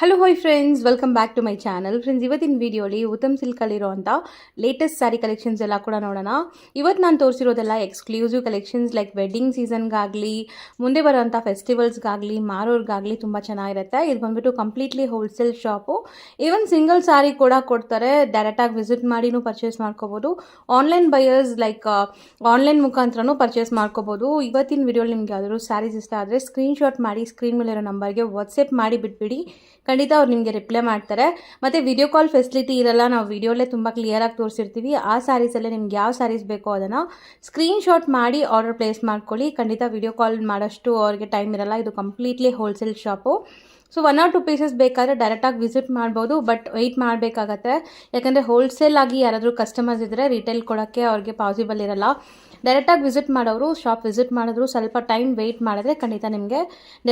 Hello hi friends, welcome back to my channel. Friends, ಇವತ್ತಿನ ವಿಡಿಯೋಲಿ ಉತ್ತಮ್ ಸಿಲ್ಕಲ್ಲಿರೋಂಥ ಲೇಟೆಸ್ಟ್ ಸ್ಯಾರಿ ಕಲೆಕ್ಷನ್ಸ್ ಎಲ್ಲ ಕೂಡ ನೋಡೋಣ. ಇವತ್ತು ನಾನು ತೋರಿಸಿರೋದೆಲ್ಲ ಎಕ್ಸ್ಕ್ಲೂಸಿವ್ ಕಲೆಕ್ಷನ್ಸ್, ಲೈಕ್ ವೆಡ್ಡಿಂಗ್ ಸೀಸನ್ಗಾಗಲಿ, ಮುಂದೆ ಬರೋಂಥ ಫೆಸ್ಟಿವಲ್ಸ್ಗಾಗಲಿ, ಮಾರೋರ್ಗಾಗಲಿ ತುಂಬ ಚೆನ್ನಾಗಿರುತ್ತೆ. ಇದು ಬಂದುಬಿಟ್ಟು completely wholesale shop. Even single sari ಕೂಡ ಕೊಡ್ತಾರೆ. ಡೈರೆಕ್ಟಾಗಿ ವಿಸಿಟ್ ಮಾಡಿನೂ ಪರ್ಚೇಸ್ ಮಾಡ್ಕೋಬೋದು. ಆನ್ಲೈನ್ ಬಯರ್ಸ್ ಲೈಕ್ ಆನ್ಲೈನ್ ಮುಖಾಂತರನೂ ಪರ್ಚೇಸ್ ಮಾಡ್ಕೋಬೋದು. ಇವತ್ತಿನ ವಿಡಿಯೋಲಿ ನಿಮ್ಗೆ ಯಾವ್ದಾದ್ರು ಸ್ಯಾರೀಸ್ ಇಷ್ಟ ಆದರೆ ಸ್ಕ್ರೀನ್ಶಾಟ್ ಮಾಡಿ ಸ್ಕ್ರೀನ್ ಮೇಲಿರೋ ನಂಬರ್ಗೆ ವಾಟ್ಸಪ್ ಮಾಡಿ ಬಿಟ್ಬಿಡಿ. ಖಂಡಿತ ಅವ್ರು ನಿಮಗೆ ರಿಪ್ಲೈ ಮಾಡ್ತಾರೆ. ಮತ್ತು ವಿಡಿಯೋ ಕಾಲ್ ಫೆಸಿಲಿಟಿ ಇರಲ್ಲ, ನಾವು ವಿಡಿಯೋಲ್ಲೇ ತುಂಬ ಕ್ಲಿಯರಾಗಿ ತೋರಿಸಿರ್ತೀವಿ. ಆ ಸ್ಯಾರೀಸಲ್ಲೇ ನಿಮ್ಗೆ ಯಾವ ಸ್ಯಾರೀಸ್ ಬೇಕೋ ಅದನ್ನು ಸ್ಕ್ರೀನ್ಶಾಟ್ ಮಾಡಿ ಆರ್ಡರ್ ಪ್ಲೇಸ್ ಮಾಡ್ಕೊಳ್ಳಿ. ಖಂಡಿತ ವಿಡಿಯೋ ಕಾಲ್ ಮಾಡೋಷ್ಟು ಅವ್ರಿಗೆ ಟೈಮ್ ಇರಲ್ಲ. ಇದು completely wholesale shop. So 1 or 2 pieces ಬೇಕಾದರೆ ಡೈರೆಕ್ಟಾಗಿ ವಿಸಿಟ್ ಮಾಡ್ಬೋದು, ಬಟ್ ವೆಯ್ಟ್ ಮಾಡಬೇಕಾಗತ್ತೆ. ಯಾಕಂದರೆ ಹೋಲ್ಸೇಲ್ ಆಗಿ ಯಾರಾದರೂ ಕಸ್ಟಮರ್ಸ್ ಇದ್ದರೆ ರಿಟೇಲ್ ಕೊಡೋಕ್ಕೆ ಅವ್ರಿಗೆ ಪಾಸಿಬಲ್ ಇರಲ್ಲ. ಡೈರೆಕ್ಟಾಗಿ ವಿಸಿಟ್ ಮಾಡೋರು ಶಾಪ್ ವಿಸಿಟ್ ಮಾಡಿದ್ರು ಸ್ವಲ್ಪ ಟೈಮ್ ವೆಯ್ಟ್ ಮಾಡಿದ್ರೆ ಖಂಡಿತ ನಿಮಗೆ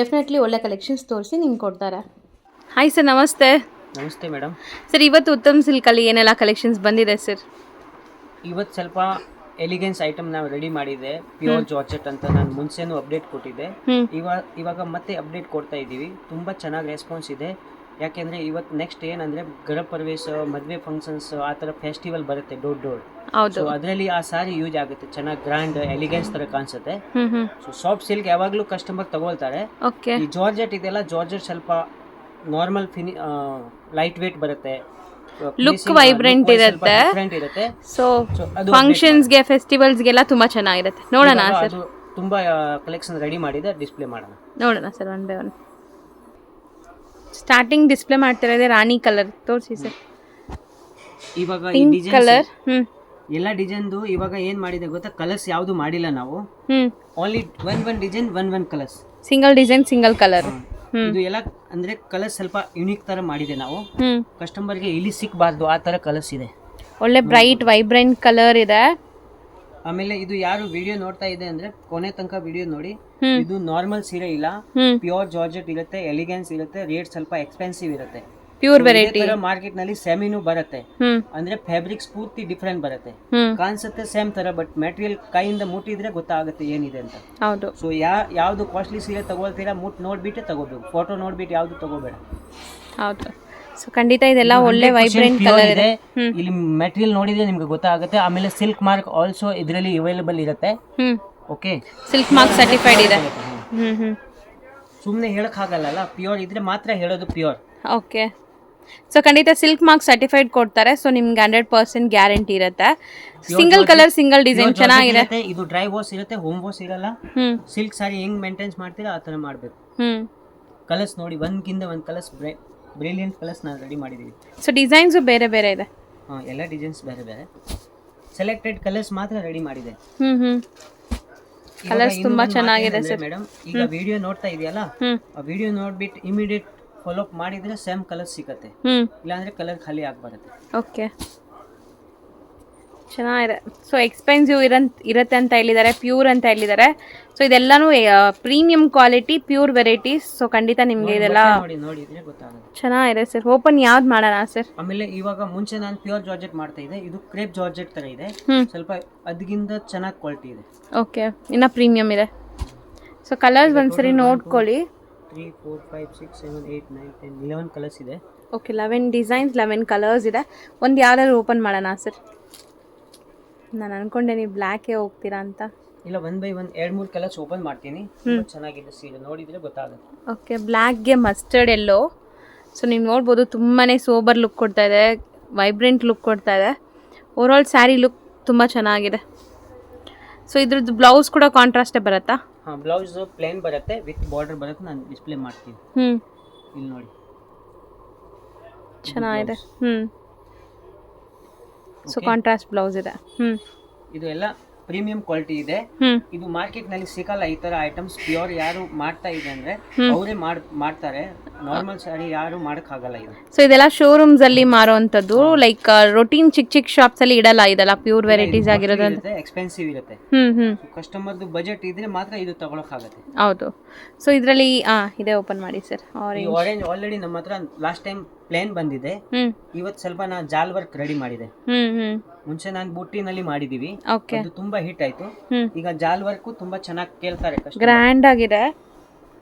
ಡೆಫಿನೆಟ್ಲಿ ಒಳ್ಳೆ ಕಲೆಕ್ಷನ್ಸ್ ತೋರಿಸಿ ನಿಮ್ಗೆ ಕೊಡ್ತಾರೆ. ಹಾಯ್ ಸರ್, ನಮಸ್ತೆ. ನಮಸ್ತೆ ಮೇಡಮ್. ಸರ್, ಇವತ್ತು ಉತ್ತಮ್ ಸಿಲ್ಕಲ್ಲಿ ಏನೆಲ್ಲ ಕಲೆಕ್ಷನ್ಸ್ ಬಂದಿದೆ ಸರ್? ಇವತ್ತು ಸ್ವಲ್ಪ ಎಲಿಗೆನ್ಸ್ ಐಟಮ್ ನಾವು ರೆಡಿ ಮಾಡಿದೆ. ಪ್ಯೂರ್ ಜಾರ್ಜೆಟ್ ಅಂತ ನಾನು ಮುಂಚೆನೂ ಅಪ್ಡೇಟ್ ಕೊಟ್ಟಿದ್ದೆ. ಇವಾಗ ಮತ್ತೆ ಅಪ್ಡೇಟ್ ಕೊಡ್ತಾ ಇದ್ದೀವಿ. ತುಂಬ ಚೆನ್ನಾಗಿ ರೆಸ್ಪಾನ್ಸ್ ಇದೆ. ಯಾಕೆಂದರೆ ಇವತ್ತು ನೆಕ್ಸ್ಟ್ ಏನಂದರೆ ಗೃಹ ಪ್ರವೇಶ, ಮದುವೆ ಫಂಕ್ಷನ್ಸ್, ಆ ಥರ ಫೆಸ್ಟಿವಲ್ ಬರುತ್ತೆ ದೊಡ್ಡ. ಸೊ ಅದರಲ್ಲಿ ಆ ಸಾರಿ ಯೂಸ್ ಆಗುತ್ತೆ. ಚೆನ್ನಾಗಿ ಗ್ರ್ಯಾಂಡ್ ಎಲಿಗೆನ್ಸ್ ಥರ ಕಾಣಿಸುತ್ತೆ. ಸೊ ಸಾಫ್ಟ್ ಸಿಲ್ಕ್ ಯಾವಾಗಲೂ ಕಸ್ಟಮರ್ ತಗೊಳ್ತಾರೆ. ಈ ಜಾರ್ಜೆಟ್ ಇದೆಲ್ಲ ಜಾರ್ಜೆಟ್ ಸ್ವಲ್ಪ ನಾರ್ಮಲ್ ಲೈಟ್ ವೇಟ್ ಬರುತ್ತೆ, ಲುಕ್ ವೈಬ್ರೆಂಟ್ ಇರುತ್ತೆ. ಸೊ ಫಂಕ್ಷನ್ಸ್ಗೆ ಫೆಸ್ಟಿವಲ್ಸ್ಗೆಲ್ಲ ತುಂಬಾ ಚೆನ್ನಾಗಿರುತ್ತೆ. ನೋಡೋಣ ಸರ್, ತುಂಬಾ ಕಲೆಕ್ಷನ್ ರೆಡಿ ಮಾಡಿದೆ, ಡಿಸ್ಪ್ಲೇ ಮಾಡೋಣ. ನೋಡೋಣ sir, one by one. Starting display ಮಾಡ್ತಿರೋದೇ ರಾಣಿ ಕಲರ್, ತೋರಿಸಿ ಸರ್. ಇವಾಗ ಈ ಡಿಸೈನ್ ಎಲ್ಲ ಡಿಸೈನ್ದು ಇವಾಗ ಏನ್ ಮಾಡಿದೆ ಗೊತ್ತಾ, ಕಲರ್ಸ್ ಯಾವುದು ಮಾಡಿಲ್ಲ ನಾವು. Only one design one colours, single design single colour. ಇದು ಎಲ್ಲ ಅಂದ್ರೆ ಕಲರ್ ಸ್ವಲ್ಪ ಯುನಿಕ್ ತರ ಮಾಡಿದೆ ನಾವು. ಕಸ್ಟಮರ್ಗೆ ಇಲ್ಲಿ ಸಿಕ್ಬಾರ್ದು ಆ ತರ ಕಲರ್ಸ್ ಇದೆ. ಒಳ್ಳೆ ಬ್ರೈಟ್ ವೈಬ್ರೆಂಟ್ ಕಲರ್ ಇದೆ. ಆಮೇಲೆ ಇದು ಯಾರು ವಿಡಿಯೋ ನೋಡ್ತಾ ಇದೆ ಅಂದ್ರೆ ಕೊನೆ ತನಕ ವಿಡಿಯೋ ನೋಡಿ. ಇದು ನಾರ್ಮಲ್ ಸೀರೆ ಇಲ್ಲ, ಪ್ಯೂರ್ ಜಾರ್ಜೆಟ್ ಇರುತ್ತೆ, ಎಲಿಗೆನ್ಸ್ ಇರುತ್ತೆ, ರೇಟ್ ಸ್ವಲ್ಪ ಎಕ್ಸ್ಪೆನ್ಸಿವ್ ಇರುತ್ತೆ. Pure variety. ಮಾರ್ಕೆಟ್ ನಲ್ಲಿ ಸೆಮಿನೂ ಬರುತ್ತೆ, ಅಂದ್ರೆ ಫ್ಯಾಬ್ರಿಕ್ಸ್ ಪೂರ್ತಿ ಡಿಫ್ರೆಂಟ್ ಬರುತ್ತೆ. ಕಾಣಿಸುತ್ತೆ ಸೇಮ್ ತರ, ಬಟ್ ಮೆಟೀರಿಯಲ್ ಕೈಯಿಂದ ಮುಟ್ಟಿದ್ರೆ ಗೊತ್ತಾಗುತ್ತೆ ಏನಿದೆ ಅಂತ. ಹೌದು. ಸೊ ಯಾವ್ದು ಕಾಸ್ಟ್ಲಿ ಸೀರೆ ತಗೊಳ್ತೀರಾ ಮುಟ್ ನೋಡ್ಬಿಟ್ಟೆ ತಗೋಬೇಕು, ಫೋಟೋ ನೋಡ್ಬಿಟ್ಟು ಯಾವ್ದು ತಗೋಬೇಡ. ಹೌದು. ಸೊ ಖಂಡಿತ ಇದೆಲ್ಲ ಒಳ್ಳೆ ವೈಬ್ರೆಂಟ್ ಕಲರ್ ಇದೆ. ಇಲ್ಲಿ ಮೆಟೀರಿಯಲ್ ನೋಡಿದ್ರೆ ನಿಮ್ಗೆ ಗೊತ್ತಾಗುತ್ತೆ. ಆಮೇಲೆ ಸಿಲ್ಕ್ ಮಾರ್ಕ್ ಆಲ್ಸೋ ಇದರಲ್ಲಿ ಅವೈಲೇಬಲ್ ಇರುತ್ತೆ. ಓಕೆ, ಸಿಲ್ಕ್ ಮಾರ್ಕ್ ಸರ್ಟಿಫೈಡ್ ಇದೆ. ಸುಮ್ಮನೆ ಹೇಳಕ್ ಆಗಲ್ಲ, ಪ್ಯೂರ್ ಇದ್ರೆ ಮಾತ್ರ ಹೇಳೋದು ಪ್ಯೂರ್. ಓಕೆ. ಸೊ ಖಂಡಿತ ಸಿಲ್ಕ್ ಮಾರ್ಕ್ ಸರ್ಟಿಫೈಡ್ ಕೊಡ್ತಾರೆ. ಸೊ ನಿಮ್ಗೆ 100% ಗ್ಯಾರಂಟಿ ಇರುತ್ತೆ. ಸಿಂಗಲ್ ಕಲರ್ ಸಿಂಗಲ್ ಡಿಸೈನ್ ಚೆನ್ನಾಗಿದೆ. ಇದು ಡ್ರೈ ವಾಶ್ ಇರುತ್ತೆ, ಹೋಮ್ ವಾಶ್ ಇರಲ್ಲ. ಸಿಲ್ಕ್ ಸಾರಿ ಹೆಂಗ್ ಮೇಂಟೈನ್ಸ್ ಮಾಡ್ತೀರಾ ಆ ತರ ಮಾಡ್ಬೇಕು. ಕಲರ್ಸ್ ನೋಡಿ, ಒಂದ್ಕಿಂತ ಒಂದ್ ಕಲರ್ಸ್ ಬ್ರಿಲಿಯಂಟ್ ಕಲರ್ಸ್ ನಾವು ರೆಡಿ ಮಾಡಿದೀವಿ. ಸೊ ಡಿಸೈನ್ಸ್ ಬೇರೆ ಬೇರೆ ಇದೆ. ಎಲ್ಲ ಡಿಸೈನ್ಸ್ ಬೇರೆ ಬೇರೆ, ಸೆಲೆಕ್ಟೆಡ್ ಕಲರ್ಸ್ ಮಾತ್ರ ರೆಡಿ ಮಾಡಿದೆ. ಕಲರ್ಸ್ ತುಂಬಾ ಚೆನ್ನಾಗಿದೆ ಸರ್. ಮೇಡಮ್, ಈಗ ವಿಡಿಯೋ ನೋಡ್ತಾ ಇದೆಯಲ್ಲ, ಆ ವಿಡಿಯೋ ನೋಡ್ಬಿಟ್ಟು ಇಮಿಡಿಯೇಟ್ ಫಾಲೋ ಅಪ್ ಮಾಡಿದ್ರೆ ಸೇಮ್ ಕಲರ್ ಸಿಗುತ್ತೆ, ಇಲ್ಲಾಂದ್ರೆ ಕಲರ್ ಖಾಲಿ ಆಗ್ಬರುತ್ತೆ. ಓಕೆ, ಚೆನ್ನಾಗಿದೆ. ಸೊ ಎಕ್ಸ್ಪೆನ್ಸಿವ್ ಇರುತ್ತೆ ಅಂತ ಹೇಳಿದ್ದಾರೆ, ಪ್ಯೂರ್ ಅಂತ ಹೇಳಿದ್ದಾರೆ. ಸೊ ಇದೆಲ್ಲಾನು premium quality pure varieties. So ಖಂಡಿತ ನಿಮ್ಗೆ ಇದೆಲ್ಲ ನೋಡಿದ್ರೆ ಗೊತ್ತಾಗುತ್ತೆ. ಚೆನ್ನಾಗಿದೆ ಸರ್. ಓಪನ್ ಯಾವ್ದು ಮಾಡೋಣ ಸರ್? ಆಮೇಲೆ ಇವಾಗ ಮುಂಚೆ ನಾನು ಪ್ಯೂರ್ ಜಾರ್ಜೆಟ್ ಮಾಡ್ತಾ ಇದ್ದೆ, ಇದು ಕ್ರೇಪ್ ಜಾರ್ಜೆಟ್ ತರ ಇದೆ, ಸ್ವಲ್ಪ ಅದಕ್ಕಿಂತ ಚೆನ್ನಾಗಿ ಕ್ವಾಲಿಟಿ ಇದೆ. ಓಕೆ, ಇನ್ನ ಪ್ರೀಮಿಯಂ ಇದೆ. ಸೊ ಕಲರ್ಸ್ ಒಂದ್ಸರಿ ನೋಡ್ಕೊಳ್ಳಿ. 3, 4, 5, 6, 7, 8, 9, 10, 11 ಕಲರ್ಸ್ ಇದೆ. ಓಕೆ, 11 ಡಿಸೈನ್ಸ್ 11 ಕಲರ್ಸ್ ಇದೆ. ಒಂದು ಯಾವ್ದಾದ್ರು ಓಪನ್ ಮಾಡೋಣ ಸರ್? ನಾನು ಅನ್ಕೊಂಡೆ ನೀವು ಬ್ಲ್ಯಾಕೇ ಹೋಗ್ತೀರಾ ಅಂತ. ಇಲ್ಲ, 1 by 1 2-3 ಕಲರ್ಸ್ ಓಪನ್ ಮಾಡ್ತೀನಿ. ಚೆನ್ನಾಗಿದೆ ಸೀರೆ, ನೋಡಿದ್ರೆ ಗೊತ್ತಾಗುತ್ತೆ. ಓಕೆ, ಬ್ಲ್ಯಾಕ್ಗೆ ಮಸ್ಟರ್ಡ್ ಎಲ್ಲೋ. ಸೊ ನೀವು ನೋಡ್ಬೋದು, ತುಂಬಾ ಸೋಬರ್ ಲುಕ್ ಕೊಡ್ತಾ ಇದೆ, ವೈಬ್ರೆಂಟ್ ಲುಕ್ ಕೊಡ್ತಾ ಇದೆ. ಓವರಾಲ್ ಸ್ಯಾರಿ ಲುಕ್ ತುಂಬ ಚೆನ್ನಾಗಿದೆ. ಸೊ ಇದ್ರದ್ದು ಬ್ಲೌಸ್ ಕೂಡ ಕಾಂಟ್ರಾಸ್ಟೇ ಬರುತ್ತಾ? ಹಾಂ, ಬ್ಲೌಸ್ ಪ್ಲೇನ್ ಬರುತ್ತೆ, ವಿತ್ ಬಾರ್ಡರ್ ಬರುತ್ತೆ. ನಾನು ಡಿಸ್ಪ್ಲೇ ಮಾಡ್ತೀನಿ. ಇಲ್ಲಿ ನೋಡಿ, ಚೆನ್ನಾಗಿದೆ. ಸೊ ಕಾಂಟ್ರಾಸ್ಟ್ ಬ್ಲೌಸ್ ಇದೆ. ಇದು ಎಲ್ಲ ಪ್ರೀಮಿಯಂ ಕ್ವಾಲಿಟಿ ಇದೆ. ಇದು ಮಾರ್ಕೆಟ್ ನಲ್ಲಿ ಸಿಗಲ್ಲ ಈ ತರ ಐಟಮ್ಸ್. ಪ್ಯೂರ್ ಯಾರು ಮಾಡ್ತಾ ಇದೆ ಅಂದ್ರೆ ಅವರೇ ಮಾಡ್ತಾರೆ, ನಾರ್ಮಲ್ ಸಾರಿ ಯಾರು ಮಾಡಕ್ ಆಗಲ್ಲ ಇದು. ಸೊ ಇದೆಲ್ಲ ಶೋರೂಮ್ಸ್ ಅಲ್ಲಿ ಮಾರುವಂತದ್ದು, ಲೈಕ್ ರೊಟೀನ್ ಚಿಕ್ಕ ಶಾಪ್ಸ್ ಅಲ್ಲಿ ಇಡಲ್ಲ. ಇದೆಲ್ಲ ಪ್ಯೂರ್ ವೆರೈಟೀಸ್ ಆಗಿರೋದು, ಎಕ್ಸ್ಪೆನ್ಸಿವ್ ಇರುತ್ತೆ. ಕಸ್ಟಮರ್ದು ಬಜೆಟ್ ಇದ್ರೆ ಮಾತ್ರ ಇದು ತಗೊಳಕ್ ಆಗುತ್ತೆ. ಹೌದು. ಸೊ ಇದರಲ್ಲಿ ಇದೆ, ಓಪನ್ ಮಾಡಿ ಸರ್. ಆರೆಂಜ್ ಆಲ್ರೆಡಿ ನಮ್ಮ ಹತ್ರ ಲಾಸ್ಟ್ ಟೈಮ್ ಪ್ಲೇನ್ ಬಂದಿದೆ. ಇವತ್ತು ಸ್ವಲ್ಪ ನಾನು ಜಾಲ್ ವರ್ಕ್ ರೆಡಿ ಮಾಡಿದೆ. ಮುಂಚೆ ನಾನು ಬುಟ್ಟಿನಲ್ಲಿ ಮಾಡಿದೀವಿ, ಅದು ತುಂಬಾ ಹಿಟ್ ಆಯ್ತು. ಈಗ ಜಾಲ್ ವರ್ಕ್ ತುಂಬಾ ಚೆನ್ನಾಗಿ ಕೇಳ್ತಾರೆ, ಗ್ರ್ಯಾಂಡ್ ಆಗಿದೆ.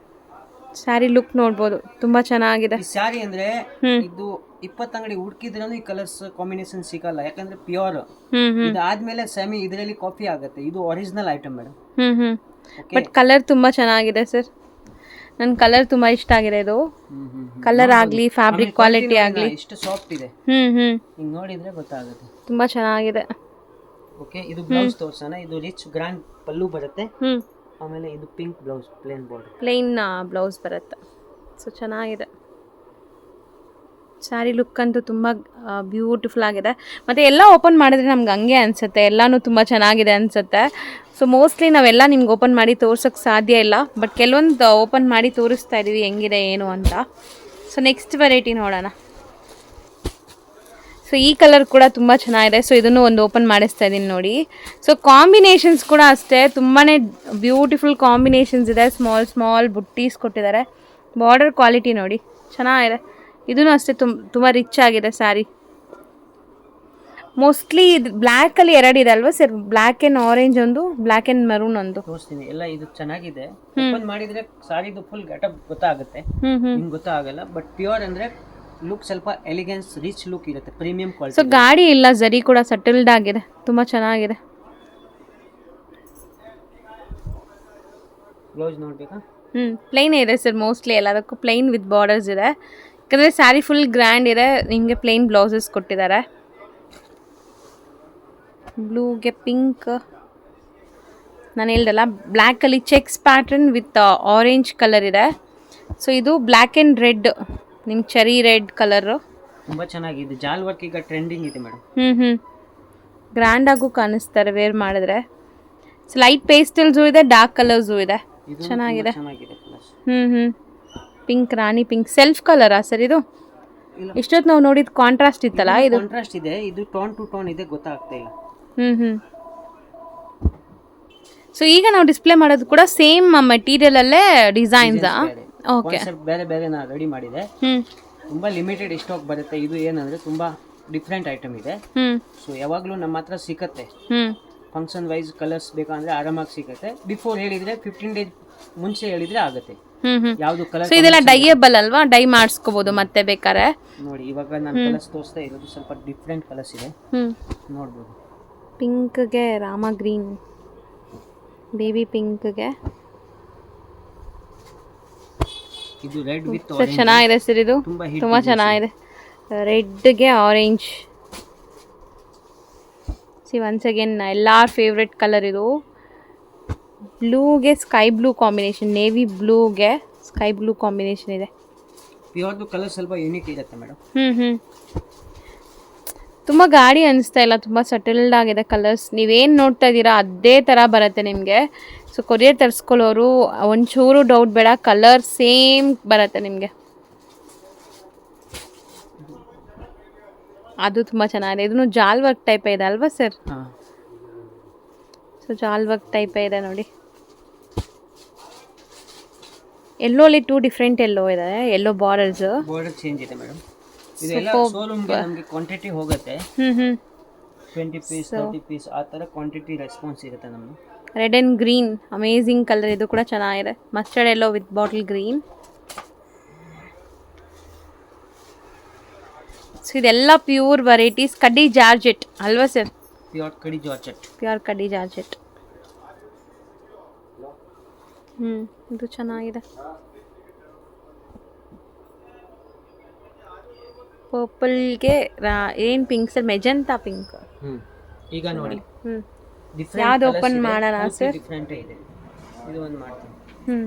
ಸ್ಯಾರಿ ಲುಕ್ ನೋಡ್ಬೋದು, ತುಂಬ ಚೆನ್ನಾಗಿದೆ. ಈ ಸ್ಯಾರಿ ಅಂದ್ರೆ ಹ್ಮ್. ಇದು 20 ಅಂಗಡಿ ಹುಡುಕಿದ್ರೂ ಈ ಕಲರ್ಸ್ ಕಾಂಬಿನೇಷನ್ ಸಿಗಲ್ಲ, ಯಾಕಂದ್ರೆ ಪ್ಯೂರ್. ಹ್ಮ್. ಇದಾದ್ಮೇಲೆ ಸೆಮಿ ಇದರಲ್ಲಿ ಕಾಪಿ ಆಗುತ್ತೆ. ಇದು original item madam. Hmm. Okay. But colour ತುಂಬ ಚೆನ್ನಾಗಿದೆ ಸರ್, ನನ್ನ ಕಲರ್ ತುಂಬ ಇಷ್ಟ ಆಗಿದೆ. ಇದು ಕಲರ್ ಆಗಲಿ ಫ್ಯಾಬ್ರಿಕ್ ಕ್ವಾಲಿಟಿ ಆಗಲಿ ಎಷ್ಟು ಸಾಫ್ಟ್ ಇದೆ, ಹಿಂಗೆ ನೋಡಿದ್ರೆ ಗೊತ್ತಾಗುತ್ತೆ. ತುಂಬ ಚೆನ್ನಾಗಿದೆ. ಓಕೆ, ಇದು ಬ್ಲೌಸ್ ತೋರ್ಸೋಣ. ಇದು ರಿಚ್ ಗ್ರ್ಯಾಂಡ್ ಪಲ್ಲು ಬರುತ್ತೆ. ಹ್ಞೂ, ಆಮೇಲೆ ಇದು pink blouse, plane border. Plain blouse ಬರುತ್ತೆ. ಸೊ ಚೆನ್ನಾಗಿದೆ. ಸ್ಯಾರಿ ಲುಕ್ ಅಂತೂ ತುಂಬ ಬ್ಯೂಟಿಫುಲ್ ಆಗಿದೆ. ಮತ್ತು ಎಲ್ಲ ಓಪನ್ ಮಾಡಿದ್ರೆ ನಮ್ಗೆ ಹಂಗೆ ಅನಿಸುತ್ತೆ, ಎಲ್ಲನೂ ತುಂಬ ಚೆನ್ನಾಗಿದೆ ಅನಿಸುತ್ತೆ. ಸೊ ಮೋಸ್ಟ್ಲಿ ನಾವೆಲ್ಲ ನಿಮ್ಗೆ ಓಪನ್ ಮಾಡಿ ತೋರ್ಸೋಕ್ಕೆ ಸಾಧ್ಯ ಇಲ್ಲ, ಬಟ್ ಕೆಲವೊಂದು ಓಪನ್ ಮಾಡಿ ತೋರಿಸ್ತಾ ಇದ್ದೀವಿ ಹೆಂಗಿದೆ ಏನು ಅಂತ. ಸೊ ನೆಕ್ಸ್ಟ್ ವೆರೈಟಿ ನೋಡೋಣ. ಸೊ ಈ ಕಲರ್ ಕೂಡ ತುಂಬ ಚೆನ್ನಾಗಿದೆ. ಸೊ ಇದನ್ನು ಒಂದು ಓಪನ್ ಮಾಡಿಸ್ತಾ ಇದ್ದೀನಿ ನೋಡಿ. ಸೊ ಕಾಂಬಿನೇಷನ್ಸ್ ಕೂಡ ಅಷ್ಟೇ ತುಂಬಾ ಬ್ಯೂಟಿಫುಲ್ ಕಾಂಬಿನೇಷನ್ಸ್ ಇದೆ. ಸ್ಮಾಲ್ ಸ್ಮಾಲ್ ಬುಟ್ಟೀಸ್ ಕೊಟ್ಟಿದ್ದಾರೆ. ಬಾರ್ಡರ್ ಕ್ವಾಲಿಟಿ ನೋಡಿ ಚೆನ್ನಾಗಿದೆ. ಇದೂ ಅಷ್ಟೇ ತುಂಬ ರಿಚ್ ಆಗಿದೆ ಸ್ಯಾರಿ. ಮೋಸ್ಟ್ಲಿ ಇದು ಬ್ಲ್ಯಾಕಲ್ಲಿ 2 ಇದೆ ಅಲ್ವಾ ಸರ್? ಬ್ಲ್ಯಾಕ್ ಆ್ಯಂಡ್ ಆರೆಂಜ್ ಒಂದು, ಬ್ಲ್ಯಾಕ್ ಆ್ಯಂಡ್ ಮರೂನ್ ಒಂದು. ತೋರಿಸ್ತೀನಿ ಎಲ್ಲ. ಇದು ಚೆನ್ನಾಗಿದೆ. ಓಪನ್ ಮಾಡಿದ್ರೆ ಸಾರಿದು ಫುಲ್ ಗೆಟಪ್ ಗೊತ್ತಾಗುತ್ತೆ, ನಿಮ್ಗೆ ಗೊತ್ತಾಗಲ್ಲ. ಬಟ್ ಪ್ಯೂರ್ ಅಂದ್ರೆ ಲುಕ್ ಸ್ವಲ್ಪ ಎಲಿಗೆನ್ಸ್ ರಿಚ್ ಲುಕ್ ಇರುತ್ತೆ, ಪ್ರೀಮಿಯಂ ಸೊ ಕ್ವಾಲಿಟಿ. ಗಾಡಿ ಇಲ್ಲ, ಜರಿ ಕೂಡ ಸಟಲ್ಡ್ ಆಗಿದೆ, ತುಂಬ ಚೆನ್ನಾಗಿದೆ. ಬ್ಲೌಸ್ ನೋಡ್ಬೇಕಾ? ಪ್ಲೈನ್ ಇದೆ ಸರ್, ಮೋಸ್ಟ್ಲಿ ಎಲ್ಲದಕ್ಕೂ ಪ್ಲೈನ್ ವಿತ್ ಬಾರ್ಡರ್ಸ್ ಇದೆ. ಯಾಕಂದರೆ ಸ್ಯಾರಿ ಫುಲ್ ಗ್ರ್ಯಾಂಡ್ ಇದೆ, ನಿಮಗೆ ಪ್ಲೈನ್ ಬ್ಲೌಸಸ್ ಕೊಟ್ಟಿದ್ದಾರೆ. ಬ್ಲೂಗೆ ಪಿಂಕ್, ನಾನು ಹೇಳ್ದಲ್ಲ ಬ್ಲ್ಯಾಕಲ್ಲಿ checks pattern with orange colour ಇದೆ. ಸೊ ಇದು ಬ್ಲ್ಯಾಕ್ ಆ್ಯಂಡ್ ರೆಡ್, ನಿಮ್ಗೆ ಚೆರಿ ರೆಡ್ ಕಲರು ತುಂಬಾ ಚೆನ್ನಾಗಿದೆ. ಜಾಲ್ ವರ್ಕ್ ಈಗ ಟ್ರೆಂಡಿಂಗ್ ಇದೆ ಮೇಡಮ್. ಗ್ರ್ಯಾಂಡಾಗೂ ಕಾಣಿಸ್ತಾರೆ ವೇರ್ ಮಾಡಿದ್ರೆ. ಸೊ ಲೈಟ್ ಪೇಸ್ಟಲ್ಸು ಇದೆ, ಡಾರ್ಕ್ ಕಲರ್ಸು ಇದೆ, ಚೆನ್ನಾಗಿದೆ. ಪಿಂಕ್, ರಾಣಿ ಪಿಂಕ್, ಸೆಲ್ಫ್ ಕಲರಾ ಸರ್ ಇದು? ಇಷ್ಟೊತ್ತು ನಾವು ನೋಡಿದ ಕಾಂಟ್ರಾಸ್ಟ್ ಇತ್ತಲ್ಲ, ಇದು ಕಾಂಟ್ರಾಸ್ಟ್ ಇದೆ. ಇದು ಟೋನ್ ಟು ಟೋನ್ ಇದೆ, ಗೊತ್ತಾಗ್ತಾ ಇಲ್ಲ. ಸೊ ಈಗ ನಾವು ಡಿಸ್ಪ್ಲೇ ಮಾಡೋದು ಕೂಡ ಸೇಮ್ ಮೆಟೀರಿಯಲ್ ಅಲ್ಲೇ ಡಿಸೈನ್ಸಾ? ಓಕೆ, ಬೇರೆ ಬೇರೆ ನಾ ರೆಡಿ ಮಾಡಿದೆ. ತುಂಬಾ ಲಿಮಿಟೆಡ್ ಸ್ಟಾಕ್ ಬರುತ್ತೆ. ಇದು ಏನಂದ್ರೆ ತುಂಬಾ ಡಿಫ್ರೆಂಟ್ ಐಟಮ್ ಇದೆ. ಸೊ ಯಾವಾಗಲೂ ನಮ್ಮ ಹತ್ರ ಸಿಕ್ಕತ್ತೆ. ಫಂಕ್ಷನ್ ವೈಸ್ ಕಲರ್ಸ್ ಬೇಕಂದ್ರೆ ಆರಾಮಾಗಿ ಸಿಗುತ್ತೆ. ಬಿಫೋರ್ ಹೇಳಿದ್ರೆ 15 ಡೇಸ್ ಮುಂಚೆ ಹೇಳಿದ್ರೆ ಆಗುತ್ತೆ. ಯಾವುದು ಕಲರ್. ಸೊ ಇದೆಲ್ಲ ಡೈಯಬಲ್ ಅಲ್ವಾ? ಡೈ ಮಾಡಿಸ್ಕೋಬಹುದು ಮತ್ತೆ ಬೇಕಾರೆ. ನೋಡಿ ಇವಾಗ ನಾನು ಕಲರ್ಸ್ ತೋರಿಸ್ತಾ ಇರೋದು ಸ್ವಲ್ಪ ಡಿಫ್ರೆಂಟ್ ಕಲರ್ಸ್ ಇದೆ, ನೋಡ್ಬೋದು. ಪಿಂಕ್ಗೆ ರಾಮ ಗ್ರೀನ್, ಬೇಬಿ ಪಿಂಕ್ಗೆ ಇದು ರೆಡ್ ವಿತ್ ಆರೆಂಜ್ ಚೆನ್ನಾಗಿದೆ ಸರ್. ಇದು ತುಂಬಾ ಚೆನ್ನಾಗಿದೆ. ರೆಡ್ಗೆ ಆರೆಂಜ್. ಸಿ ಒನ್ಸ್ ಅಗೇನ್ ಎಲ್ಲಾರ್ ಫೇವ್ರೆಟ್ ಕಲರ್ ಇದು. ಬ್ಲೂಗೆ ಸ್ಕೈ ಬ್ಲೂ ಕಾಂಬಿನೇಷನ್, ನೇವಿ ಬ್ಲೂಗೆ ಸ್ಕೈ ಬ್ಲೂ ಕಾಂಬಿನೇಷನ್ ಇದೆ. ಪ್ಯೂರ್ದು ಕಲರ್ ಸ್ವಲ್ಪ ಯೂನಿಕ್ ಇರುತ್ತೆ ಮೇಡಮ್. ತುಂಬ ಗಾಡಿ ಅನಿಸ್ತಾ ಇಲ್ಲ, ತುಂಬ ಸಟಲ್ಡ್ ಆಗಿದೆ ಕಲರ್ಸ್. ನೀವೇನು ನೋಡ್ತಾ ಇದ್ದೀರಾ ಅದೇ ಥರ ಬರುತ್ತೆ ನಿಮಗೆ. ಸೊ ಕೊರಿಯರ್ ತರಿಸ್ಕೊಳ್ಳೋರು ಒಂಚೂರು ಡೌಟ್ ಬೇಡ, ಕಲರ್ ಸೇಮ್ ಬರುತ್ತೆ ನಿಮಗೆ. ಅದು ತುಂಬ ಚೆನ್ನಾಗಿದೆ. ಇದನ್ನು ಜಾಲ್ ವರ್ಕ್ ಟೈಪ್ ಇದೆ ಅಲ್ವಾ ಸರ್? ಸೊ ಜಾಲ್ ವರ್ಕ್ ಟೈಪ್ ಇದೆ ನೋಡಿ. ಎಲ್ಲೋಲಿ 2 ಡಿಫ್ರೆಂಟ್ ಎಲ್ಲೋ ಇದೆ, ಎಲ್ಲೋ ಬಾರ್ಡರ್ ಚೇಂಜ್ ಇದೆ ಮೇಡಮ್. ಇದೆಲ್ಲ ಶೋರೂಮ್ಗೆ ನಮಗೆ ಕ್ವಾಂಟಿಟಿ ಹೋಗುತ್ತೆ. 20 ಪೀಸ್ 30 ಪೀಸ್ ಆ ಥರ ಕ್ವಾಂಟಿಟಿ ರೆಸ್ಪಾನ್ಸ್ ಇರುತ್ತೆ ನಮ್ಮದು. Red and green amazing colour, ಇದು ಕೂಡ ಚೆನ್ನಾಗಿದೆ. Mustard yellow with bottle green. So ಇದೆಲ್ಲ ಪ್ಯೂರ್ ವೆರೈಟೀಸ್. ಕಡ್ಡಿ ಜಾರ್ಜೆಟ್ ಅಲ್ವಾ ಸರ್? ಪ್ಯೂರ್ ಕಡ್ಡಿ ಜಾರ್ಜೆಟ್. ಪ್ಯೂರ್ ಕಡ್ಡಿ ಜಾರ್ಜೆಟ್. ಇದು ಚೆನ್ನಾಗಿದೆ. ಪರ್ಪಲ್ಗೆ ಏನು ಪಿಂಕ್ ಸರ್? Magenta pink. ಈಗ ನೋಡಿ ಯಾವ್ದು ಓಪನ್ ಮಾಡೋಣ ಸರ್? ಡಿಫ್ರೆಂಟ್ ಇದೆ. ಇದು ಒಂದು ಮಾಡ್ತೀನಿ.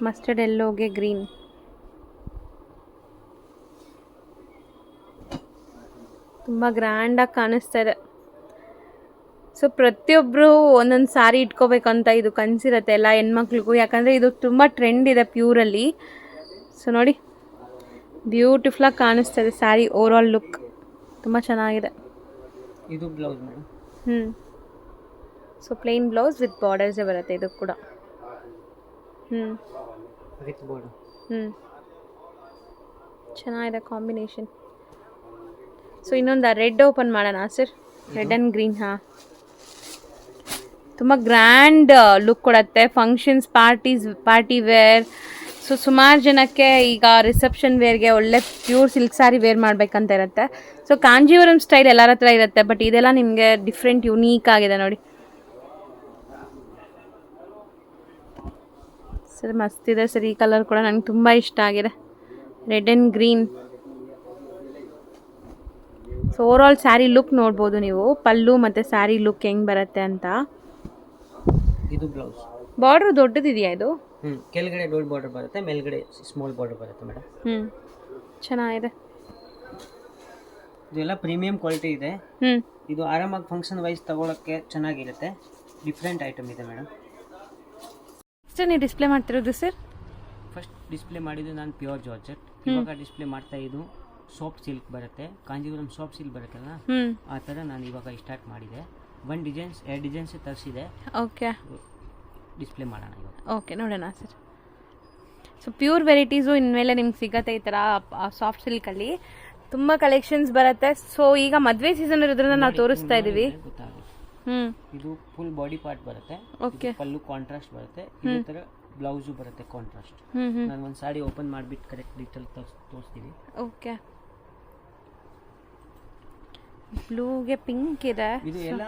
ಮಸ್ಟರ್ಡ್ ಎಲ್ಲೋಗೆ ಗ್ರೀನ್. ತುಂಬ ಗ್ರ್ಯಾಂಡಾಗಿ ಕಾಣಿಸ್ತಾ ಇದೆ. ಸೊ ಪ್ರತಿಯೊಬ್ಬರು ಒಂದೊಂದು ಸಾರಿ ಇಟ್ಕೋಬೇಕಂತ ಇದು ಕನಸಿರುತ್ತೆ ಎಲ್ಲ ಹೆಣ್ಮಕ್ಳಿಗೂ, ಯಾಕಂದರೆ ಇದು ತುಂಬ ಟ್ರೆಂಡ್ ಇದೆ ಪ್ಯೂರಲ್ಲಿ. ಸೊ ನೋಡಿ ಬ್ಯೂಟಿಫುಲ್ಲಾಗಿ ಕಾಣಿಸ್ತಾ ಇದೆ ಸ್ಯಾರಿ. ಓವರ್ ಆಲ್ ಲುಕ್ ತುಂಬ ಚೆನ್ನಾಗಿದೆ. ಇದು blouse madam. So plain blouse with ಬಾರ್ಡರ್ಸೇ ಬರುತ್ತೆ ಇದು ಕೂಡ. With border. ಚೆನ್ನಾಗಿದೆ ಕಾಂಬಿನೇಷನ್. ಸೊ ಇನ್ನೊಂದು ರೆಡ್ ಓಪನ್ ಮಾಡೋಣ ಸರ್? Red and green. ತುಂಬ ಗ್ರ್ಯಾಂಡ್ ಲುಕ್ ಕೊಡುತ್ತೆ. ಫಂಕ್ಷನ್ಸ್, ಪಾರ್ಟಿ ವೇರ್ ಸೊ ಸುಮಾರು ಜನಕ್ಕೆ ಈಗ ರಿಸೆಪ್ಷನ್ ವೇರ್ಗೆ ಒಳ್ಳೆ ಪ್ಯೂರ್ ಸಿಲ್ಕ್ ಸ್ಯಾರಿ ವೇರ್ ಮಾಡಬೇಕಂತ ಇರುತ್ತೆ. ಸೊ ಕಾಂಜೀವರಂ ಸ್ಟೈಲ್ ಎಲ್ಲರ ಹತ್ರ ಇರುತ್ತೆ, ಬಟ್ ಇದೆಲ್ಲ ನಿಮಗೆ ಡಿಫ್ರೆಂಟ್ ಯುನೀಕ್ ಆಗಿದೆ ನೋಡಿ ಸರ್. ಮಸ್ತ್ ಇದೆ ಸರ್, ಈ ಕಲರ್ ಕೂಡ ನನಗೆ ತುಂಬ ಇಷ್ಟ ಆಗಿದೆ, red and green. So overall sari look ನೋಡ್ಬೋದು ನೀವು, ಪಲ್ಲು ಮತ್ತು ಸ್ಯಾರಿ ಲುಕ್ ಹೆಂಗೆ ಬರುತ್ತೆ ಅಂತ. ಇದು ಬ್ಲೌಸ್. ಬಾರ್ಡ್ರ್ ದೊಡ್ಡದಿದೆಯಾ ಇದು? ಕೆಳಗಡೆ ದೊಡ್ಡ ಬಾರ್ಡರ್ ಬರುತ್ತೆ, ಮೇಲ್ಗಡೆ ಸ್ಮಾಲ್ ಬಾರ್ಡರ್ ಬರುತ್ತೆ ಮೇಡಮ್. ಚೆನ್ನಾಗಿದೆ. ಇದೆಲ್ಲ ಪ್ರೀಮಿಯಂ ಕ್ವಾಲಿಟಿ ಇದೆ. ಇದು ಆರಾಮಾಗಿ ಫಂಕ್ಷನ್ ವೈಸ್ ತಗೊಳಕ್ಕೆ ಚೆನ್ನಾಗಿರುತ್ತೆ. ಡಿಫ್ರೆಂಟ್ ಐಟಮ್ ಇದೆ ಮೇಡಮ್. ಸರ್ ನೀವು ಡಿಸ್ಪ್ಲೇ ಮಾಡ್ತಿರೋದು ಸರ್? ಫಸ್ಟ್ ಡಿಸ್ಪ್ಲೇ ಮಾಡಿದ್ದು ನಾನು ಪ್ಯೂರ್ ಜಾರ್ಜೆಟ್. ಇವಾಗ ಡಿಸ್ಪ್ಲೇ ಮಾಡ್ತಾ ಇದ್ದು ಸಾಫ್ಟ್ ಸಿಲ್ಕ್ ಬರುತ್ತೆ, ಕಾಂಜೀವರಂ ಸಾಫ್ಟ್ ಸಿಲ್ಕ್ ಬರುತ್ತಲ್ಲ ಆ ಥರ ನಾನು ಇವಾಗ ಸ್ಟಾರ್ಟ್ ಮಾಡಿದೆ. 2 ಡಿಸೈನ್ಸ್ ತರಿಸಿದೆ. ಓಕೆ, ಡಿಸ್ಪ್ಲೇ ಮಾಡೋಣ ಇವಾಗ. ಓಕೆ, ನೋಡೋಣ ಸರ್. ಸೊ ಪ್ಯೂರ್ ವೆರೈಟೀಸು ಇನ್ಮೇಲೆ ನಿಮ್ಗೆ ಸಿಗತ್ತೆ ಈ ಥರ ಸಾಫ್ಟ್ ಸಿಲ್ಕಲ್ಲಿ ತುಂಬ ಕಲೆಕ್ಷನ್ಸ್ ಬರುತ್ತೆ. ಸೊ ಈಗ ಮದುವೆ ಸೀಸನ್ ಇರೋದ್ರಿಂದ ನಾವು ತೋರಿಸ್ತಾ ಇದ್ದೀವಿ. ಇದು ಫುಲ್ ಬಾಡಿ ಪಾರ್ಟ್ ಬರುತ್ತೆ. ಓಕೆ, ಪಲ್ಲು ಕಾಂಟ್ರಾಸ್ಟ್ ಬರುತ್ತೆ. ಇದೇ ಥರ ಬ್ಲೌಸು ಬರುತ್ತೆ ಕಾಂಟ್ರಾಸ್ಟ್. ನಾನು ಒಂದು ಸಾಡಿ ಓಪನ್ ಮಾಡಿಬಿಟ್ಟು ಕರೆಕ್ಟ್ ಡೀಟೇಲ್ ತೋರಿಸ್ತೀವಿ. ಓಕೆ, ಬ್ಲೂಗೆ ಪಿಂಕ್ ಇದೆ. ಇದು ಎಲ್ಲ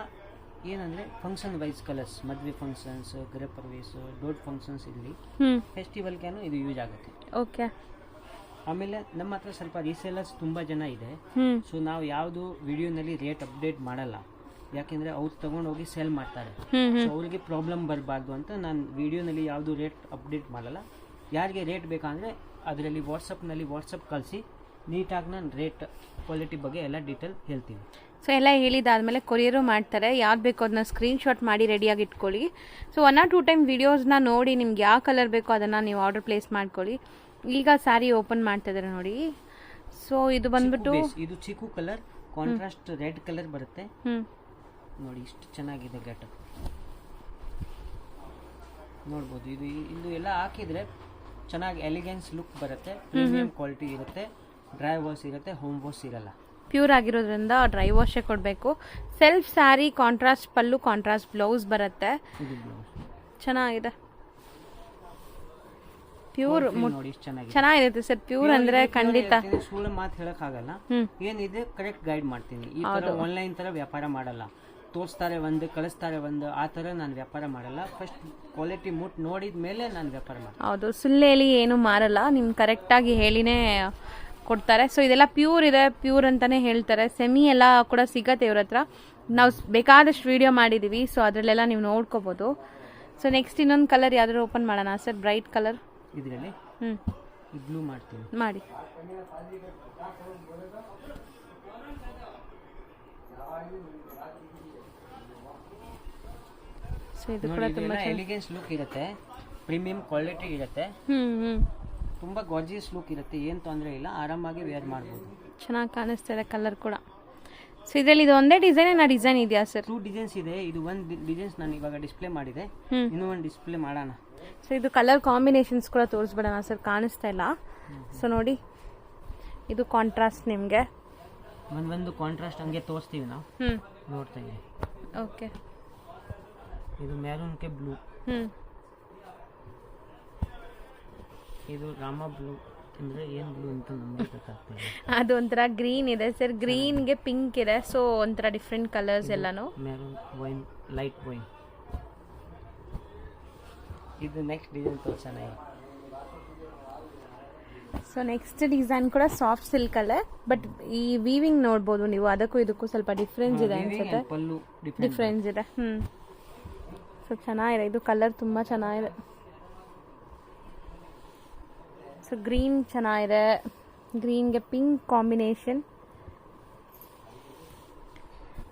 ಏನಂದ್ರೆ ಫಂಕ್ಷನ್ ವೈಸ್ ಕಲರ್ಸ್, ಮದುವೆ ಫಂಕ್ಷನ್ಸ್, ಗೃಹ ಪ್ರವೇಶ, ದೊಡ್ಡ ಫಂಕ್ಷನ್ಸ್ ಇರಲಿ, ಫೆಸ್ಟಿವಲ್ಗೇನು ಇದು ಯೂಸ್ ಆಗುತ್ತೆ. ಓಕೆ, ಆಮೇಲೆ ನಮ್ಮ ಹತ್ರ ಸ್ವಲ್ಪ ರೀಸೇಲರ್ಸ್ ತುಂಬ ಜನ ಇದೆ. ಸೊ ನಾವು ಯಾವುದು ವಿಡಿಯೋನಲ್ಲಿ ರೇಟ್ ಅಪ್ಡೇಟ್ ಮಾಡಲ್ಲ, ಯಾಕೆಂದರೆ ಅವ್ರು ತೊಗೊಂಡೋಗಿ ಸೇಲ್ ಮಾಡ್ತಾರೆ. ಸೊ ಅವ್ರಿಗೆ ಪ್ರಾಬ್ಲಮ್ ಬರಬಾರ್ದು ಅಂತ ನಾನು ವಿಡಿಯೋನಲ್ಲಿ ಯಾವುದು ರೇಟ್ ಅಪ್ಡೇಟ್ ಮಾಡಲ್ಲ. ಯಾರಿಗೆ ರೇಟ್ ಬೇಕಂದರೆ ಅದರಲ್ಲಿ ವಾಟ್ಸಪ್ ಕಳಿಸಿ, ನೀಟಾಗಿ ನಾನು ರೇಟ್ ಕ್ವಾಲಿಟಿ ಬಗ್ಗೆ ಎಲ್ಲ ಡೀಟೇಲ್ ಹೇಳ್ತೀನಿ. ಸೊ ಎಲ್ಲ ಹೇಳಿದಾದ್ಮೇಲೆ ಕೊರಿಯರು ಮಾಡ್ತಾರೆ. ಯಾವ್ದು ಬೇಕೋ ಅದನ್ನ ಸ್ಕ್ರೀನ್ಶಾಟ್ ಮಾಡಿ ರೆಡಿಯಾಗಿ ಇಟ್ಕೊಳ್ಳಿ. ಸೊ 1 or 2 ಟೈಮ್ ವಿಡಿಯೋಸ್ನ ನೋಡಿ ನಿಮ್ಗೆ ಯಾವ ಕಲರ್ ಬೇಕೋ ಅದನ್ನು ನೀವು ಆರ್ಡರ್ ಪ್ಲೇಸ್ ಮಾಡ್ಕೊಳ್ಳಿ. ಈಗ ಸ್ಯಾರಿ ಓಪನ್ ಮಾಡ್ತಿದ್ದಾರೆ ನೋಡಿ. ಸೊ ಇದು ಬಂದ್ಬಿಟ್ಟು ಇದು ಚಿಕ್ಕು ಕಲರ್ ಕಾಂಟ್ರಾಸ್ಟ್ ರೆಡ್ ಕಲರ್ ಬರುತ್ತೆ ನೋಡಿ, ಇಷ್ಟು ಚೆನ್ನಾಗಿದೆ ಗೆಟಪ್ ನೋಡ್ಬೋದು. ಇದು ಎಲ್ಲ ಹಾಕಿದ್ರೆ ಚೆನ್ನಾಗಿ ಎಲಿಗೆನ್ಸ್ ಲುಕ್ ಬರುತ್ತೆ, ಪ್ರೀಮಿಯಂ ಕ್ವಾಲಿಟಿ ಇರುತ್ತೆ, ಡ್ರೈ ವಾಶ್ ಇರುತ್ತೆ, ಹೋಮ್ ವಾಶ್ ಇರಲ್ಲ. ಪ್ಯೂರ್ ಆಗಿರೋದ್ರಿಂದ ಡ್ರೈ ವಾಶೇ ಕೊಡಬೇಕು. ಸೆಲ್ಫ್ ಸ್ಯಾರಿ, ಕಾಂಟ್ರಾಸ್ಟ್ ಪಲ್ಲು, ಕಾಂಟ್ರಾಸ್ಟ್ ಬ್ಲೌಸ್ ಬರುತ್ತೆ. ಚೆನ್ನಾಗಿದೆ, ಪ್ಯೂರ್ ಚೆನ್ನಾಗಿರುತ್ತೆ ಸರ್. ಪ್ಯೂರ್ ಅಂದ್ರೆ ಖಂಡಿತ ಸುಳ್ಳು ಮಾತು ಹೇಳಕ್ ಆಗಲ್ಲ, ಏನಿದೆ ಕರೆಕ್ಟ್ ಗೈಡ್ ಮಾಡ್ತೀನಿ. ಈ ತರ ಆನ್ಲೈನ್ ತರ ವ್ಯಾಪಾರ ಮಾಡಲ್ಲ, ತೋರಿಸ್ತಾರೆ ಒಂದು ಕಳಿಸ್ತಾರೆ ಒಂದು, ಆ ತರ ನಾನು ವ್ಯಾಪಾರ ಮಾಡಲ್ಲ. ಫಸ್ಟ್ ಕ್ವಾಲಿಟಿ ನೋಡಿದ ಮೇಲೆ ನಾನು ವ್ಯಾಪಾರ ಮಾಡ್ತೀನಿ. ಹೌದು, ಸುಳ್ಳೇಲಿ ಏನು ಮಾರಲ್ಲ, ನಿಮ್ಗೆ ಕರೆಕ್ಟಾಗಿ ಹೇಳಿನೇ ಕೊಡ್ತಾರೆ. ಸೊ ಇದೆಲ್ಲ ಪ್ಯೂರ್ ಇದೆ, ಪ್ಯೂರ್ ಅಂತಾನೆ ಹೇಳ್ತಾರೆ. ಸೆಮಿ ಎಲ್ಲ ಕೂಡ ಸಿಗತ್ತೆ ಇವ್ರ ಹತ್ರ. ನಾವು ಬೇಕಾದಷ್ಟು ವಿಡಿಯೋ ಮಾಡಿದ್ದೀವಿ, ಸೊ ಅದರಲ್ಲೆಲ್ಲ ನೀವು ನೋಡ್ಕೋಬೋದು. ಸೊ ನೆಕ್ಸ್ಟ್ ಇನ್ನೊಂದು ಕಲರ್ ಯಾವ್ದಾದ್ರು ಓಪನ್ ಮಾಡೋಣ ಸರ್? ಬ್ರೈಟ್ ಕಲರ್ ಇದರಲ್ಲಿ ಬ್ಲೂ ಮಾಡ್ತೀನಿ, ಮಾಡಿ. ಸೊ ಇದು ಕೂಡ ತುಂಬಾ ಎಲಿಗೆನ್ಸ್ ಲುಕ್ ಇರುತ್ತೆ, ಪ್ರೀಮಿಯಂ ಕ್ವಾಲಿಟಿ ಇರುತ್ತೆ, ತುಂಬಾ ಗಾರ್ಜಿಯಸ್ ಲುಕ್ ಇರುತ್ತೆ. ಏನು ತೊಂದರೆ ಇಲ್ಲ, ಆರಾಮಾಗಿ ವೇರ್ ಮಾಡ್ಬೋದು. ಚೆನ್ನಾಗಿ ಕಾಣಿಸ್ತಾ ಇದೆ ಕಲರ್ ಕೂಡ. ಸೊ ಇದರಲ್ಲಿ ಇದು ಒಂದೇ ಡಿಸೈನ್ ಡಿಸೈನ್ ಇದೆಯಾ ಸರ್? 2 ಡಿಸೈನ್ಸ್ ಇದೆ. ಇದು ಒಂದು ಡಿಸೈನ್ಸ್ ನಾನು ಇವಾಗ ಡಿಸ್ಪ್ಲೇ ಮಾಡಿದೆ, ಇನ್ನೂ ಒಂದು ಡಿಸ್ಪ್ಲೇ ಮಾಡೋಣ. ಸೊ ಇದು ಕಲರ್ ಕಾಂಬಿನೇಷನ್ಸ್ ಕೂಡ ತೋರಿಸ್ಬಿಡೋಣ ಸರ್, ಕಾಣಿಸ್ತಾ ಇಲ್ಲ. ಸೊ ನೋಡಿ, ಇದು ಕಾಂಟ್ರಾಸ್ಟ್ ನಿಮಗೆ ಒಂದು ಕಾಂಟ್ರಾಸ್ಟ್ ಹಂಗೆ ತೋರಿಸ್ತೀವಿ ನಾವು, ನೋಡ್ತಾ ಇದ್ದೀವಿ. ಓಕೆ, ಇದು ಮೆರೂನ್ಗೆ ಬ್ಲೂ, ಇದು ರಾಮ ಬ್ಲೂ ಅಂದ್ರೆ ಏನು ಬ್ಲೂ ಅಂತ ನಮಗೆ ಗೊತ್ತಾಗ್ತದೆ. ಅದು ಒಂಥರ ಗ್ರೀನ್ ಇದೆ ಸರ್, ಗ್ರೀನ್ಗೆ ಪಿಂಕ್ ಇದೆ. ಸೊ ಒಂಥರ ಡಿಫ್ರೆಂಟ್ ಕಲರ್ಸ್ ಎಲ್ಲಾನು. Maroon, wine, light wine. ಇದು ನೆಕ್ಸ್ಟ್ ಡಿಸೈನ್ ತೋರಿಸೋಣ. ಸೊ ನೆಕ್ಸ್ಟ್ ಡಿಸೈನ್ ಕೂಡ ಸಾಫ್ಟ್ ಸಿಲ್ಕ್ ಅಲ್ಲೇ, ಬಟ್ ಈ ವೀವಿಂಗ್ ನೋಡ್ಬೋದು ನೀವು, ಅದಕ್ಕೂ ಇದಕ್ಕೂ ಸ್ವಲ್ಪ ಡಿಫ್ರೆನ್ಸ್ ಇದೆ ಅನ್ಸುತ್ತೆ. ಪಲ್ಲು ಡಿಫ್ರೆನ್ಸ್ ಇದೆ. ಸೊ ಚೆನ್ನಾಗಿದೆ, ಇದು ಕಲರ್ ತುಂಬ ಚೆನ್ನಾಗಿದೆ. ಸೊ ಗ್ರೀನ್ ಚೆನ್ನಾಗಿದೆ, ಗ್ರೀನ್ಗೆ ಪಿಂಕ್ ಕಾಂಬಿನೇಷನ್.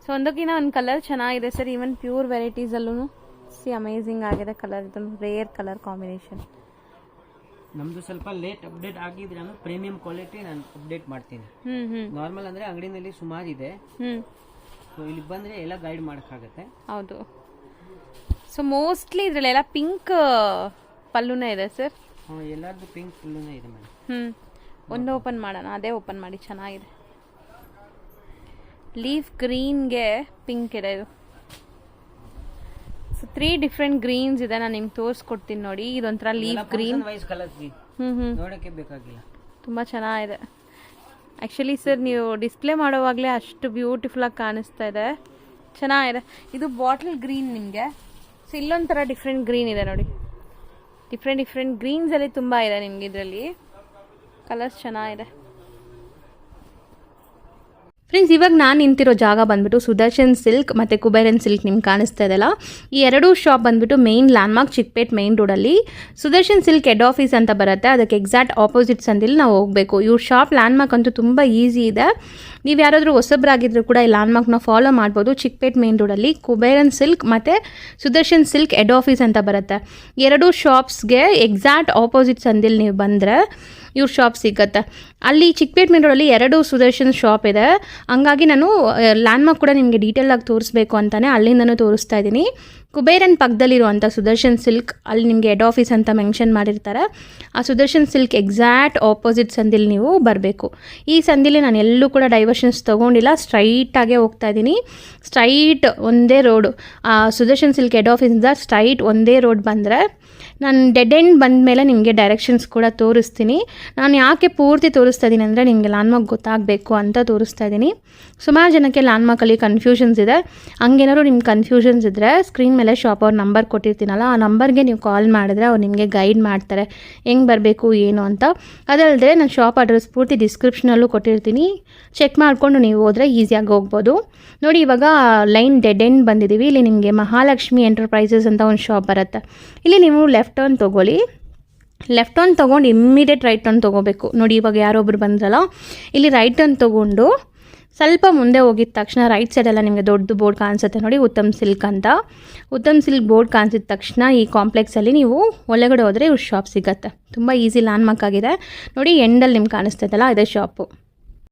ಸೊ ಒಂದಕ್ಕಿಂತ ಒಂದು ಕಲರ್ ಚೆನ್ನಾಗಿದೆ ಸರ್. ಈವನ್ ಪ್ಯೂರ್ ವೆರೈಟೀಸಲ್ಲೂ ಅಮೇಝಿಂಗ್ ಆಗಿದೆ ಕಲರ್. ಇದು ರೇರ್ ಕಲರ್ ಕಾಂಬಿನೇಷನ್. ನಮ್ದು ಸ್ವಲ್ಪ ಲೇಟ್ ಅಪ್ಡೇಟ್ ಆಗಿದ್ರೆ ಪ್ರೀಮಿಯಂ ಕ್ವಾಲಿಟಿ ನಾನು ಅಪ್ಡೇಟ್ ಮಾಡ್ತೀನಿ. ನಾರ್ಮಲ್ ಅಂದ್ರೆ ಅಂಗಡಿನಲ್ಲಿ ಸುಮಾರು ಇದೆ, ಸೊ ಇಲ್ಲಿ ಬಂದ್ರೆ ಎಲ್ಲ ಗೈಡ್ ಮಾಡೋಕ್ಕಾಗತ್ತೆ. ಹೌದು. ಸೊ ಮೋಸ್ಟ್ಲಿ ಇದ್ರಲ್ಲೆಲ್ಲ ಪಿಂಕ್ ಪಲ್ಲುನೇ ಇದೆ ಸರ್. ಎಲ್ಲಾರ್ದು ಪಿಂಕ್ ಪಲ್ಲುನೇ ಇದೆ ಮೇಡಮ್. ಒಂದು ಓಪನ್ ಮಾಡೋಣ, ಅದೇ ಓಪನ್ ಮಾಡಿ. ಚೆನ್ನಾಗಿದೆ, ಲೀಫ್ ಗ್ರೀನ್ಗೆ ಪಿಂಕ್ ಇದೆ ಇದು. ಸೊ 3 ಡಿಫ್ರೆಂಟ್ ಗ್ರೀನ್ಸ್ ಇದೆ, ನಾನು ನಿಮ್ಗೆ ತೋರಿಸ್ಕೊಡ್ತೀನಿ ನೋಡಿ. ಇದೊಂಥರ ಲೀಫ್ ಗ್ರೀನ್, ನೋಡೋಕ್ಕೆ ಬೇಕಾಗಿಲ್ಲ. ತುಂಬ ಚೆನ್ನಾಗಿದೆ ಆ್ಯಕ್ಚುಲಿ ಸರ್. ನೀವು ಡಿಸ್ಪ್ಲೇ ಮಾಡೋವಾಗಲೇ ಅಷ್ಟು ಬ್ಯೂಟಿಫುಲ್ಲಾಗಿ ಕಾಣಿಸ್ತಾ ಇದೆ, ಚೆನ್ನಾಗಿದೆ. ಇದು ಬಾಟಲ್ ಗ್ರೀನ್ ನಿಮಗೆ. ಸೊ ಇಲ್ಲೊಂಥರ ಡಿಫ್ರೆಂಟ್ ಗ್ರೀನ್ ಇದೆ ನೋಡಿ, ಡಿಫ್ರೆಂಟ್ ಗ್ರೀನ್ಸಲ್ಲಿ ತುಂಬ ಇದೆ ನಿಮಗೆ. ಇದರಲ್ಲಿ ಕಲರ್ಸ್ ಚೆನ್ನಾಗಿದೆ. ಫ್ರೆಂಡ್ಸ್, ಇವಾಗ ನಾನು ನಿಂತಿರೋ ಜಾಗ ಬಂದುಬಿಟ್ಟು ಸುದರ್ಶನ್ ಸಿಲ್ಕ್ ಮತ್ತು ಕುಬೇರನ್ ಸಿಲ್ಕ್ ನಿಮ್ಗೆ ಕಾಣಿಸ್ತಾ ಇದೆಯಲ್ಲ, ಈ ಎರಡೂ ಶಾಪ್ ಬಂದುಬಿಟ್ಟು ಮೇಯ್ನ್ ಲ್ಯಾಂಡ್ಮಾರ್ಕ್ ಚಿಕ್ಕಪೇಟ್ ಮೇಯ್ನ್ ರೋಡಲ್ಲಿ ಸುದರ್ಶನ್ ಸಿಲ್ಕ್ ಹೆಡ್ ಆಫೀಸ್ ಅಂತ ಬರುತ್ತೆ. ಅದಕ್ಕೆ ಎಕ್ಸಾಕ್ಟ್ ಆಪೋಸಿಟ್ ಸಂದಿಲ್ಲಿ ನಾವು ಹೋಗಬೇಕು. ಇವ್ರ ಶಾಪ್ ಲ್ಯಾಂಡ್ಮಾರ್ಕ್ ಅಂತೂ ತುಂಬ ಈಸಿ ಇದೆ. ನೀವು ಯಾರಾದರೂ ಹೊಸಬ್ರಾಗಿದ್ದರೂ ಕೂಡ ಈ ಲ್ಯಾಂಡ್ಮಾರ್ಕ್ನ ಫಾಲೋ ಮಾಡ್ಬೋದು. ಚಿಕ್ಕಪೇಟ್ ಮೇಯ್ನ್ ರೋಡಲ್ಲಿ ಕುಬೇರನ್ ಸಿಲ್ಕ್ ಮತ್ತು ಸುದರ್ಶನ್ ಸಿಲ್ಕ್ ಹೆಡ್ ಆಫೀಸ್ ಅಂತ ಬರುತ್ತೆ. ಎರಡೂ ಶಾಪ್ಸ್ಗೆ ಎಕ್ಸಾಕ್ಟ್ ಆಪೋಸಿಟ್ ಸಂದಿಲ್ಲಿ ನೀವು ಬಂದರೆ ಇವ್ರ ಶಾಪ್ ಸಿಗುತ್ತೆ. ಅಲ್ಲಿ ಚಿಕ್ಕಪೇಟ್ ಮೇನ್ ರೋಡಲ್ಲಿ ಎರಡು ಸುದರ್ಶನ್ ಶಾಪ್ ಇದೆ. ಹಂಗಾಗಿ ನಾನು ಲ್ಯಾಂಡ್ಮಾರ್ಕ್ ಕೂಡ ನಿಮಗೆ ಡೀಟೇಲಾಗಿ ತೋರಿಸ್ಬೇಕು ಅಂತಲೇ ಅಲ್ಲಿಂದನೂ ತೋರಿಸ್ತಾ ಇದ್ದೀನಿ. ಕುಬೇರನ್ ಪಕ್ಕದಲ್ಲಿರುವಂಥ ಸುದರ್ಶನ್ ಸಿಲ್ಕ್, ಅಲ್ಲಿ ನಿಮಗೆ ಹೆಡ್ ಆಫೀಸ್ ಅಂತ ಮೆನ್ಷನ್ ಮಾಡಿರ್ತಾರೆ. ಆ ಸುದರ್ಶನ್ ಸಿಲ್ಕ್ ಎಕ್ಸಾಕ್ಟ್ ಆಪೋಸಿಟ್ ಸಂದಿಲ್ಲಿ ನೀವು ಬರಬೇಕು. ಈ ಸಂದಿಲಿ ನಾನು ಎಲ್ಲೂ ಕೂಡ ಡೈವರ್ಷನ್ಸ್ ತೊಗೊಂಡಿಲ್ಲ, ಸ್ಟ್ರೈಟಾಗೇ ಹೋಗ್ತಾ ಇದ್ದೀನಿ. ಸ್ಟ್ರೈಟ್ ಒಂದೇ ರೋಡು, ಆ ಸುದರ್ಶನ್ ಸಿಲ್ಕ್ ಹೆಡ್ ಆಫೀಸಿಂದ ಸ್ಟ್ರೈಟ್ ಒಂದೇ ರೋಡ್ ಬಂದರೆ ನಾನು ಡೆಡ್ ಎಂಡ್ ಬಂದ ಮೇಲೆ ನಿಮಗೆ ಡೈರೆಕ್ಷನ್ಸ್ ಕೂಡ ತೋರಿಸ್ತೀನಿ. ನಾನು ಯಾಕೆ ಪೂರ್ತಿ ತೋರಿಸ್ತಾ ಇದ್ದೀನಿ ಅಂದರೆ ನಿಮಗೆ ಲ್ಯಾಂಡ್ಮಾರ್ಕ್ ಗೊತ್ತಾಗಬೇಕು ಅಂತ ತೋರಿಸ್ತಾ ಇದ್ದೀನಿ. ಸುಮಾರು ಜನಕ್ಕೆ ಲ್ಯಾಂಡ್ಮಾರ್ಕಲ್ಲಿ ಕನ್ಫ್ಯೂಷನ್ಸ್ ಇದೆ. ಹಂಗೇನಾದ್ರು ನಿಮ್ಗೆ ಕನ್ಫ್ಯೂಷನ್ಸ್ ಇದ್ದರೆ ಸ್ಕ್ರೀನ್ ಮೇಲೆ ಶಾಪ್ ಅವ್ರ ನಂಬರ್ ಕೊಟ್ಟಿರ್ತೀನಲ್ಲ, ಆ ನಂಬರ್ಗೆ ನೀವು ಕಾಲ್ ಮಾಡಿದ್ರೆ ಅವ್ರು ನಿಮಗೆ ಗೈಡ್ ಮಾಡ್ತಾರೆ ಹೆಂಗೆ ಬರಬೇಕು ಏನು ಅಂತ. ಅದಲ್ಲದೆ ನಾನು ಶಾಪ್ ಅಡ್ರೆಸ್ ಪೂರ್ತಿ ಡಿಸ್ಕ್ರಿಪ್ಷನಲ್ಲೂ ಕೊಟ್ಟಿರ್ತೀನಿ, ಚೆಕ್ ಮಾಡಿಕೊಂಡು ನೀವು ಹೋದರೆ ಈಸಿಯಾಗಿ ಹೋಗ್ಬೋದು. ನೋಡಿ, ಇವಾಗ ಲೈನ್ ಡೆಡ್ ಎಂಡ್ ಬಂದಿದ್ದೀವಿ. ಇಲ್ಲಿ ನಿಮಗೆ ಮಹಾಲಕ್ಷ್ಮಿ ಎಂಟರ್ಪ್ರೈಸಸ್ ಅಂತ ಒಂದು ಶಾಪ್ ಬರುತ್ತೆ. ಇಲ್ಲಿ ನೀವು ಲೆಫ್ಟ್ ಟರ್ನ್ ತೊಗೊಳ್ಳಿ. ಲೆಫ್ಟ್ ಟರ್ನ್ ತೊಗೊಂಡು ಇಮ್ಮಿಡಿಯೇಟ್ ರೈಟ್ ಟರ್ನ್ ತೊಗೋಬೇಕು. ನೋಡಿ, ಇವಾಗ ಯಾರೊಬ್ರು ಬಂದ್ರಲ್ಲ, ಇಲ್ಲಿ ರೈಟ್ ಟರ್ನ್ ತೊಗೊಂಡು ಸ್ವಲ್ಪ ಮುಂದೆ ಹೋಗಿದ ತಕ್ಷಣ ರೈಟ್ ಸೈಡೆಲ್ಲ ನಿಮಗೆ ದೊಡ್ಡ ಬೋರ್ಡ್ ಕಾಣಿಸುತ್ತೆ ನೋಡಿ, ಉತ್ತಮ್ ಸಿಲ್ಕ್ ಅಂತ. ಉತ್ತಮ್ ಸಿಲ್ಕ್ ಬೋರ್ಡ್ ಕಾಣಿಸಿದ ತಕ್ಷಣ ಈ ಕಾಂಪ್ಲೆಕ್ಸಲ್ಲಿ ನೀವು ಒಳಗಡೆ ಹೋದರೆ ಇವ್ರ ಶಾಪ್ ಸಿಗುತ್ತೆ. ತುಂಬ ಈಸಿ ಲ್ಯಾಂಡ್ಮಾರ್ಕ್ ಆಗಿದೆ ನೋಡಿ. ಎಂಡಲ್ಲಿ ನಿಮ್ಗೆ ಕಾಣಿಸ್ತಾ ಇದೆಯಲ್ಲ, ಇದೇ ಶಾಪು.